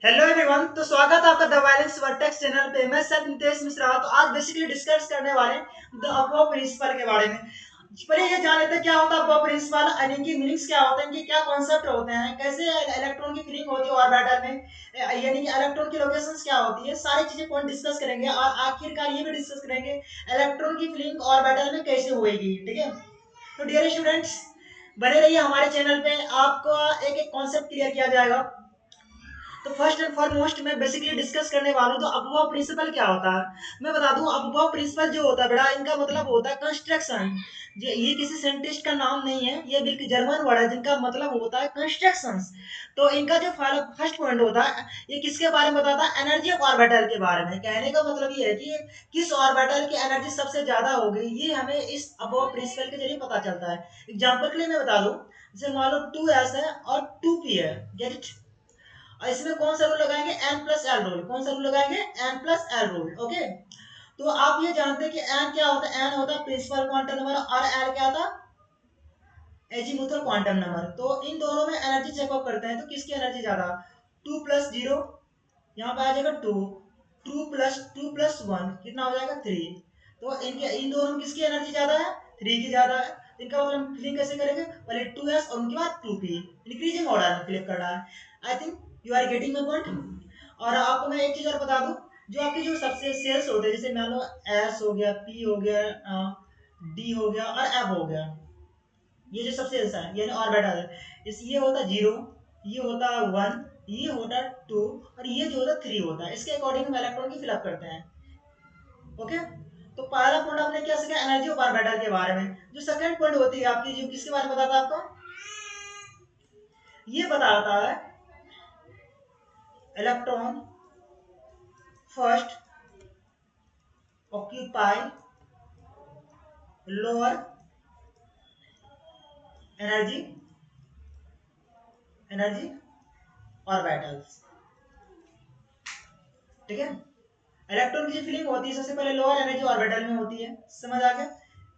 Hello everyone, तो स्वागत है आपका द वायलेंस वर्टेक्स चैनल पे। मैं सर नितेश मिश्रा। तो आज बेसिकली डिस्कस करने वाले हैं द अबव प्रिंसिपल के बारे में। पहले ये जान लेते हैं क्या होता है अबव प्रिंसिपल, इनकी मीनिंग्स क्या होते हैं, इनके क्या कॉन्सेप्ट होते हैं, कैसे इलेक्ट्रॉन की फीलिंग होती है ऑर्बिटल में, यानी कि इलेक्ट्रॉन की लोकेशंस क्या होती है, सारी चीजें पॉइंट डिस्कस करेंगे और आखिरकार ये भी डिस्कस करेंगे इलेक्ट्रॉन की फीलिंग ऑर्बिटल में कैसे होएगी। ठीक है, तो डियर स्टूडेंट्स, बने रहिए हमारे चैनल पे। आपको एक एक कॉन्सेप्ट क्लियर किया जाएगा। तो फर्स्ट एंड फॉरमोस्ट मैं बेसिकली डिस्कस करने वाला हूँ तो अपवाह प्रिंसिपल क्या होता है। मैं बता दूं, अपवाह प्रिंसिपल जो होता है बेटा, इनका मतलब होता है कंस्ट्रक्शन। ये किसी साइंटिस्ट का नाम नहीं है, ये बिल्कुल जर्मन वर्ड है जिनका मतलब होता है कंस्ट्रक्शंस। तो इनका जो फर्स्ट पॉइंट होता है, ये किसके बारे में बताता है, एनर्जी ऑफ ऑर्बिटल के बारे में। कहने का मतलब ये है कि किस ऑर्बिटल की एनर्जी सबसे ज्यादा हो गई, ये हमें इस अपवाह प्रिंसिपल के जरिए पता चलता है। एग्जाम्पल के लिए मैं बता दूं, जैसे मान लो 2s है और 2p है, गेट इट। और इसमें कौन सा रूल लगाएंगे, एन प्लस एल रूल। कौन सा रूल लगाएंगे, N plus L rule. Okay, तो आप ये जानते हैं कि एन क्या होता है, एन होता है प्रिंसिपल क्वांटम नंबर और एल क्या था, एजीमुथल क्वांटम नंबर। तो इन दोनों में एनर्जी चेकअप करते हैं, तो किसकी एनर्जी ज्यादा, 2 + 0, यहाँ पे आ जाएगा 2, 2 + 1 कितना हो जाएगा 3। तो इनके इन दोनों में किसकी एनर्जी ज्यादा है, 3 की ज्यादा है। इनका मतलब फिलिंग कैसे करेंगे, पहले 2s और उनके बाद 2p, इंक्रीजिंग ऑर्डर में फिलिप करना है। I think you are getting my point. और आपको मैं एक चीज और बता दूं, जो आपके जो सबसे सेल्स होते हैं, जैसे मान लो एस हो गया, पी हो गया, डी हो गया और एफ हो गया, ये जो सबसे सेल्स है यानी ऑर्बिटल है, इस ये होता 0, ये होता 1, ये होता 2 और ये जो होता 3 होता है। इसके अकॉर्डिंग हम इलेक्ट्रॉन की फिलअप करते हैं। ओके, तो पहला पॉइंट आपने क्या सीखा, एनर्जी ऑफ ऑर्बिटल के बारे में। जो सेकंड पॉइंट होती है आपकी, जो किसके बारे में बताता है आपको, ये बताता है electron first occupy lower energy energy orbitals. ठीक है, इलेक्ट्रॉन की जो फीलिंग होती है सबसे पहले लोअर एनर्जी ऑर्बिटल में होती है। समझ आ गया,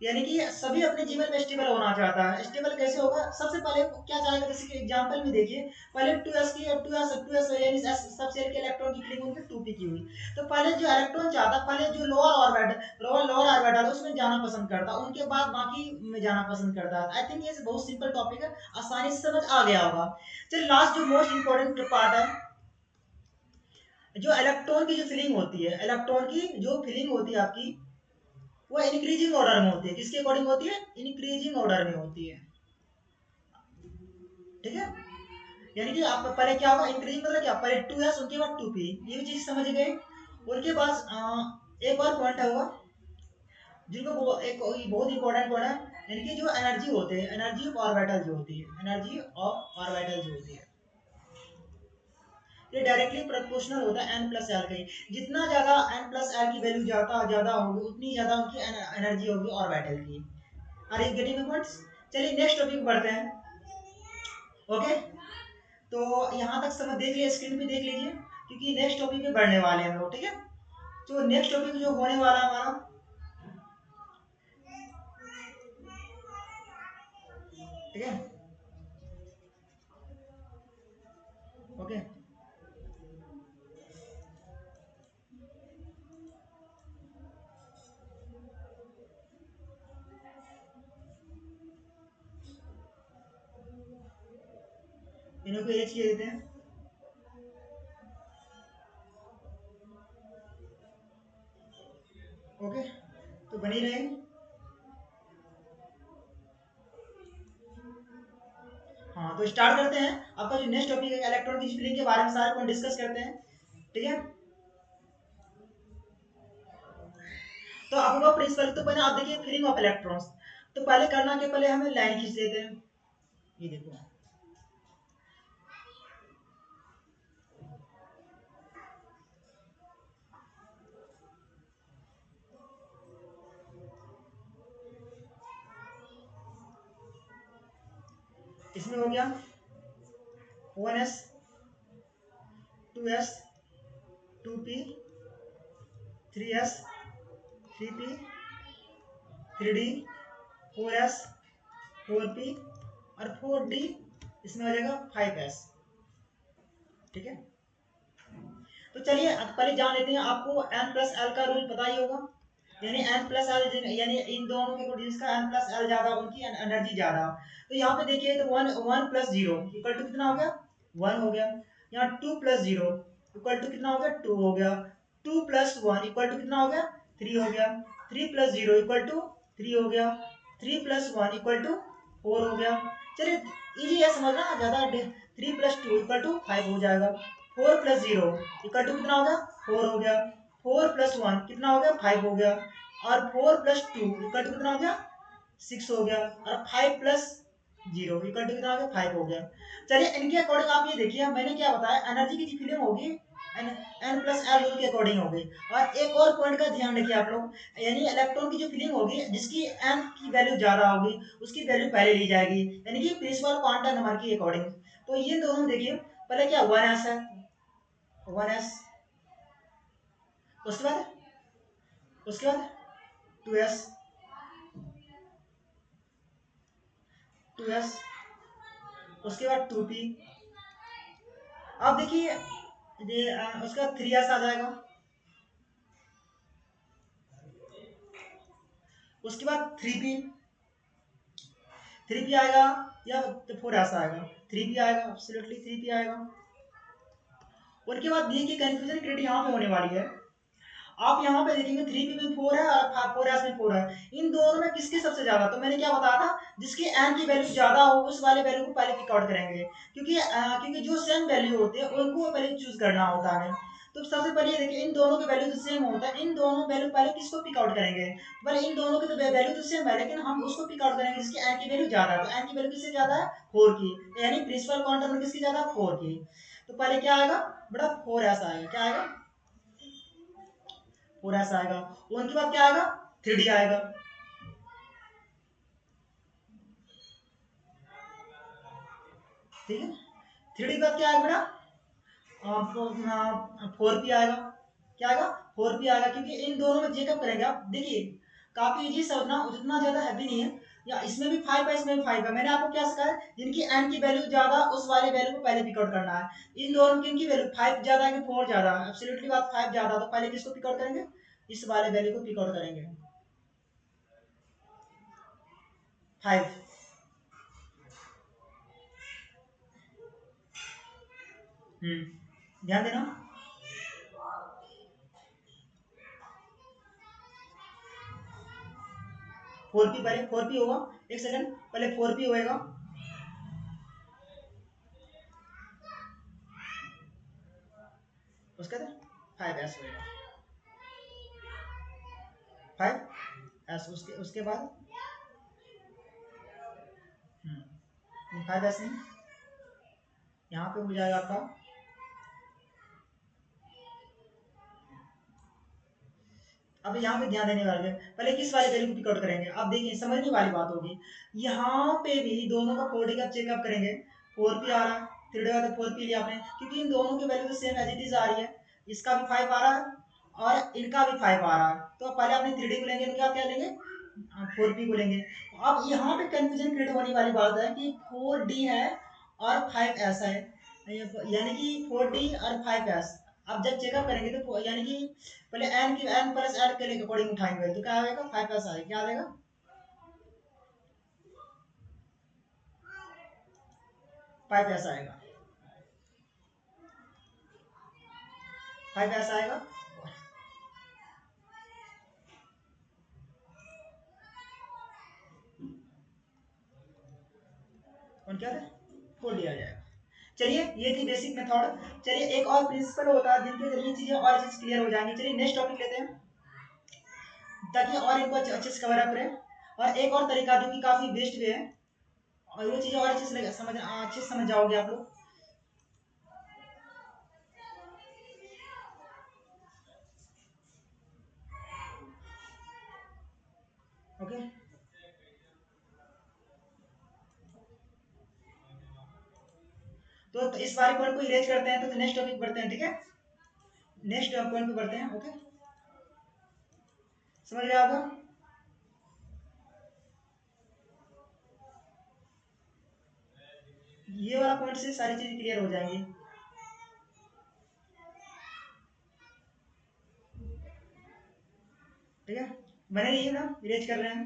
यानी कि सभी अपने जीवन में स्टेबल होना चाहता है। स्टेबल कैसे होगा, सबसे पहले क्या चाहेगा, जैसे कि एग्जांपल में देखिए, पहले 2s की 2s यानी सब सेल के इलेक्ट्रॉन की फीलिंग उनकी 2p की हुई। तो पहले जो इलेक्ट्रॉन चाहता, पहले जो लोअर ऑर्बिटल उसमें जाना पसंद करता, उनके बाद बाकी में जाना पसंद करता। आई थिंक ये बहुत सिंपल टॉपिक है, आसानी से समझ आ गया होगा। चलिए लास्ट जो मोस्ट इंपॉर्टेंट पार्ट है, जो इलेक्ट्रॉन की जो फीलिंग होती है, इलेक्ट्रॉन की जो फीलिंग होती है आपकी, वो इंक्रीजिंग ऑर्डर में होती है। किसके अकॉर्डिंग होती है, इंक्रीजिंग ऑर्डर में होती है। ठीक है, यानी कि आप पहले क्या होगा, इंक्रीजिंग मतलब क्या, पहले 2s उनके बाद 2p, ये भी चीज समझ गए। उनके पास एक और पॉइंट है हुआ, जिनको एक बहुत इंपॉर्टेंट पॉइंट है, इनकी जो एनर्जी होते हैं, एनर्जी ऑफ ऑर्बिटल जो होती है, एनर्जी ऑफ ऑर्बिटल जो होती है, ये डायरेक्टली प्रोपोर्शनल होता है एन प्लस एल के। जितना ज्यादा एन प्लस एल की वैल्यू ज्यादा होगी, उतनी ज्यादा उनकी एनर्जी होगी ऑर्बिटल की। Are you getting the points. चलिए नेक्स्ट टॉपिक बढ़ते हैं। ओके, तो यहाँ तक समझ देख लीजिए, स्क्रीन पे देख लीजिए, क्योंकि नेक्स्ट टॉपिक पे बढ़ने वाले हैं हम लोग। ठीक है, तो नेक्स्ट टॉपिक जो होने वाला है हमारा, ठीक है, ओके, इन्हों को एज किए देते हैं। ओके, तो बनी रहे। हाँ, तो स्टार्ट करते हैं। आपका जो नेक्स्ट टॉपिक है इलेक्ट्रॉन की स्पिनिंग के बारे में सारे पॉइंट डिस्कस करते हैं। ठीक है, तो आपका प्रिंसिपल, तो पहले आप देखिए फीलिंग ऑफ इलेक्ट्रॉन्स। तो पहले करना क्या, पहले हमें लाइन खींच देते हैं। ये देखो, इसमें हो गया 1s, 2s, 2p, 3s, 3p, 3d, 4s, 4p और 4d, इसमें हो जाएगा 5s। ठीक है, तो चलिए पहले जान लेते हैं, आपको n प्लस एल का रूल पता ही होगा, यानी n प्लस एल यानी इन दोनों के जिसका n प्लस एल ज्यादा उनकी एनर्जी ज्यादा। तो यहाँ पे देखिए तो one plus zero equal to कितना हो गया, वन हो गया। यहाँ two plus zero equal to कितना हो गया, टू हो गया। Two plus one equal to कितना हो गया, थ्री हो गया। Three plus zero equal to three हो गया। Three plus one equal to four हो गया। चलिए इजी है समझना ज्यादा। Three plus two equal to five हो जाएगा। Four plus zero equal to कितना हो गया, फोर हो गया। फोर प्लस वन कितना हो गया, फाइव हो गया। और four plus two equal to कितना हो गया, सिक्स हो गया। और five plus zero equal to कितना हो गया, फाइव हो गया। चलिए इनके अकॉर्डिंग आप ये देखिए, मैंने क्या बताया, एनर्जी की फीलिंग होगी n n plus L rule के अकॉर्डिंग होगी। और एक और पॉइंट का ध्यान रखिए आप लोग, यानी इलेक्ट्रॉन की जो फीलिंग होगी जिसकी एन की वैल्यू ज्यादा होगी उसकी वैल्यू पहले ली जाएगी, यानी कि प्रिंसिपल क्वांटम नंबर के अकॉर्डिंग। तो ये दोनों देखिए, पहले क्या वन एस है, वन एस, उसके बाद टू एस, टू एस, उसके बाद टू पी। अब देखिए उसके बाद थ्री एस आ जाएगा, उसके बाद थ्री पी, थ्री पी आएगा या फोर एस आएगा, थ्री पी आएगा, एब्सोल्युटली थ्री पी आएगा। उनके बाद देखिए कंफ्यूजन क्रिएट यहाँ पे होने वाली है। आप यहाँ पे देखेंगे थ्री पी में फोर है और फोर एस में फोर है, इन दोनों में किसकी सबसे ज्यादा, तो मैंने क्या बताया था, जिसकी एन की वैल्यू ज्यादा हो उस वाले वैल्यू को पहले पिक आउट करेंगे, क्योंकि जो सेम वैल्यू होते हैं उनको पहले चूज करना होता है। तो सबसे पहले ये देखिए, इन दोनों के वैल्यू तो सेम होता है, इन दोनों वैल्यू पहले किसको पिक आउट करेंगे, पहले इन दोनों की तो वैल्यू तो सेम है लेकिन हम उसको पिक आउट करेंगे जिसकी एन की वैल्यू ज्यादा है। तो एन की वैल्यू किससे ज्यादा है, फोर की, यानी प्रिंसिपल क्वांटम नंबर किसकी ज्यादा है, फोर की। तो पहले क्या आएगा बड़ा, फोर ऐसा आएगा, क्या आएगा, फोर ऐसा आएगा। उनके बाद क्या आएगा, थ्री डी आएगा, ठीक है। थ्री डी के बाद क्या आएगा बेटा, फोर पी आएगा, क्या आएगा, फोर पी आएगा, क्योंकि इन दोनों में चेकअप करेंगे आप देखिए, काफी इजी समझना, उतना ज्यादा हैवी नहीं है। या इसमें भी फाइव है इसमें भी फाइव है, मैंने आपको क्या सिखाया, जिनकी एन की वैल्यू ज्यादा उस वाले वैल्यू को पहले पिक आउट करना है। इन दोनों की इनकी वैल्यू फाइव ज्यादा है कि फोर ज्यादा है, एब्सोल्युटली बात फाइव ज्यादा, तो पहले किसको पिक आउट करेंगे, इस वाले वैल्यू को पिक आउट करेंगे, फाइव। ध्यान देना, फोर पी, पहले फोर पी होगा, एक सेकंड, पहले फोर पी होएगा, उसके बाद फाइव एस होएगा, फाइव एस, उसके उसके बाद फाइव एस नहीं, यहाँ पे हो जाएगा आपका, अब यहाँ पे ध्यान देने वाले हैं, पहले किस वाले वैल्यू को पिक आउट करेंगे, आप देखिए समझने वाली बात होगी। यहाँ पे भी दोनों का फोर डी का चेकअप करेंगे, फोर पी आ रहा है, थ्री डी का तो फोर पी लिया आपने, क्योंकि इन दोनों की value same as it is आ रही है, इसका भी फाइव आ रहा है और इनका भी फाइव आ रहा है, तो पहले आपने थ्री डी को लेंगे, इनका क्या लेंगे, फोर पी को लेंगे। अब यहाँ पे कंफ्यूजन क्रिएट होने वाली बात है कि फोर डी है और फाइव एस है, यानी कि फोर डी और फाइव एस। अब जब चेकअप करेंगे तो यानी कि पहले एन की एन प्लस एल के अकॉर्डिंग उठाएंगे, तो क्या आएगा, फाइव प्लस आएगा, क्या आएगा, फाइव प्लस आएगा, फाइव प्लस आएगा। और क्या है, फोर डी आ जाएगा। चलिए ये थी बेसिक मेथड। चलिए एक और प्रिंसिपल होता है जिनके जरिए चीजें और चीज क्लियर हो जाएंगी। चलिए नेक्स्ट टॉपिक लेते हैं ताकि और इनको अच्छे से कवर अप करें। और एक और तरीका जो कि काफी बेस्ट वे है, और वो चीजें और अच्छे से अच्छे से समझ जाओगे आप लोग। ओके, तो इस बारे पॉइंट को इरेज करते हैं, तो नेक्स्ट टॉपिक बढ़ते हैं, ठीक है, नेक्स्ट पॉइंट पे बढ़ते हैं। ओके, समझ गया आपको, ये वाला पॉइंट से सारी चीजें क्लियर हो जाएंगी। ठीक है, बने रहिए ना, इरेज कर रहे हैं।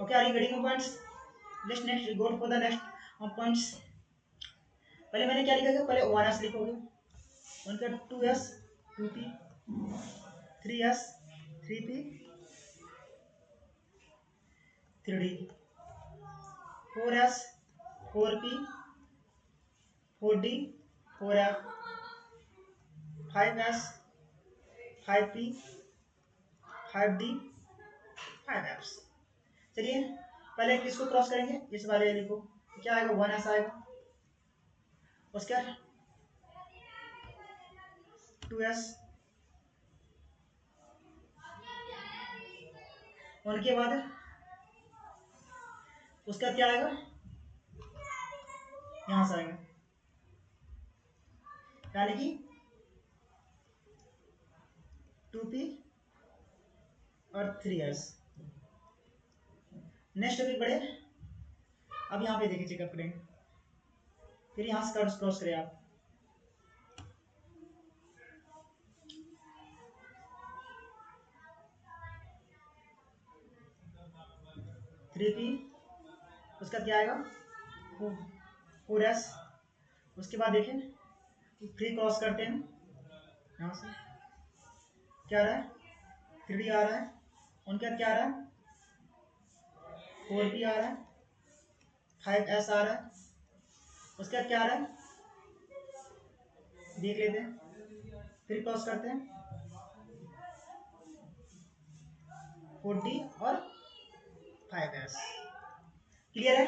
Okay, are you getting points? Let's next go for the next points. पहले मैंने क्या लिखा था, पहले 1s लिखोगे, 1 का 2s 2p, 3s 3p 3d, 4s 4p 4d 4f, 5s 5p 5d 5fs। चलिए पहले किसको क्रॉस करेंगे, इस वाले लिखो, क्या आएगा, 1s आएगा, उसके बाद 2s, उनके बाद उसका क्या आएगा, यहां से आएगा, यानी कि 2p और 3s। नेक्स्ट टॉपिक बढ़े, अब यहाँ पे देखिए चेकअप करेंगे, फिर यहाँ से क्रॉस करें आप, थ्री पी, उसका क्या आएगा, 4s, उसके बाद देखें 3 क्रॉस करते हैं, यहाँ से क्या आ रहा है, 3d आ रहा है, उनका क्या आ रहा है, 4p आ रहा है, 5s आ रहा है, उसका क्या आ रहा है, देख लेते हैं, फिर क्रॉस करते हैं, 4d और 5s। क्लियर है,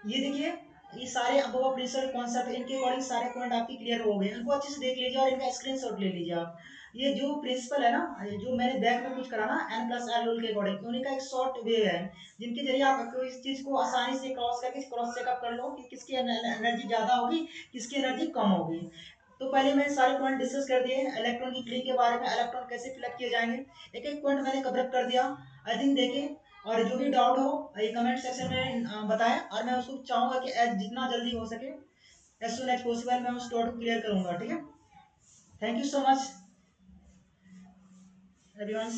ये देखिए, ये सारे अबव प्रिंसिपल कॉन्सेप्ट, इनके अकॉर्डिंग सारे पॉइंट आपके क्लियर हो गए, इनको अच्छे से देख लीजिए और इनका स्क्रीनशॉट ले लीजिए आप। ये जो प्रिंसिपल है ना, ये जो मैंने बैक में कुछ करा ना n+l रूल के अकॉर्डिंग, उन्हीं का एक शॉर्ट वे है, जिनके जरिए आप इस चीज को आसानी से क्रॉस करके क्रॉस चेकअप कर लो कि किसकी एनर्जी ज्यादा होगी, किसकी एनर्जी कम होगी। तो पहले मैंने सारे पॉइंट डिस्कस कर दिए, इलेक्ट्रॉन की क्लिक के बारे में, इलेक्ट्रॉन कैसे फिलअप किए जाएंगे, एक एक पॉइंट मैंने कवर कर दिया। आई थिंक देखें, और जो भी डाउट हो ये कमेंट सेक्शन में बताएं, और मैं उसको चाहूंगा कि जितना जल्दी हो सके, एज सुन एज पॉसिबल मैं उस डाउट को क्लियर करूंगा। ठीक है, thank you so much everyone.